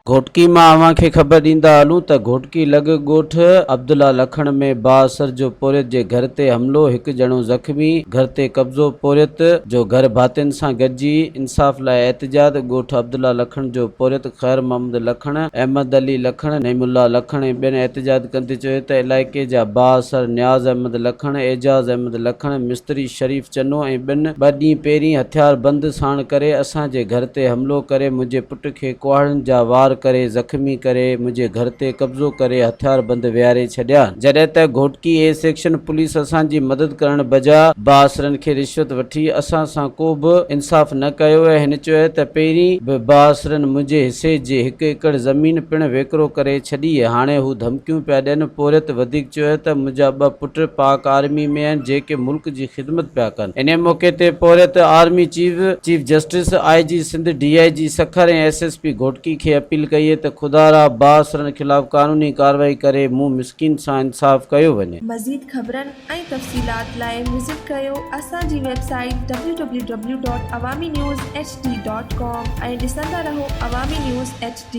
घोटकी मां अवां खे ख़बर ॾींदा हलूं त घोटकी लॻ ॻोठ अब्दुल्ला लखण में बाअसर जो पोरियत जे घर ते हमिलो, हिकु ॼणो ज़ख़्मी, घर ते कब्ज़ो। पोरियत जो घर भातियुनि सां गॾिजी इंसाफ़ लाइ एहतिजाज। ॻोठ अब्दुल्ला लखण जो पोरियत ख़ैर मोहम्मद लखण, अहमद अली लखण, नईमुल्ला लखण ऐं ॿियनि एहतिजाज कंदे चयो त इलाइक़े जा बाअसर नियाज़ अहमद लखण, एजाज़ अहमद लखण, मिस्त्री शरीफ़ चनो ऐं ॿ ॾींहं पहिरीं हथियारबंद साण करे असांजे घर ते हमिलो करे मुंहिंजे पुट खे कुहाड़नि जा वार करे ज़ख़्मी करे मुंहिंजे घर ते कब्ज़ो करे हथियारबंद वेहारे छॾिया। जॾहिं त घोटकी ए सेक्शन पुलिस असांजी मदद करण बजा बाअसरनि खे रिश्वत वठी असां सां को बि इंसाफ़ न कयो ऐं हिन चयो त पहिरीं बि बाअसरनि मुंहिंजे हिसे जे 1 एकड़ ज़मीन पिणु वेकिरो करे छॾी। हाणे हू धमकियूं पिया ॾियनि। पोरियत वधीक चयो त मुंहिंजा 2 पुट पाक आर्मी में आहिनि जेके मुल्क जी ख़िदमत पिया कनि। इन मौक़े ते पोरियत army chief justice IG Sindh, DIG Sukkur ऐं SSP घोटकी खे अपील कई त खुदारा बाअसरनि ख़िलाफ़ कानूनी कार्रवाई करे मूं मिस्किन सां इंसाफ़ कयो वञे। मज़ीद ख़बरनि ऐं तफ़सीलात लाइ विज़िट कयो असांजी वेबसाइट www.awamiNewsHD.com ऐं ॾिसंदा रहो अवामी न्यूज़ HD।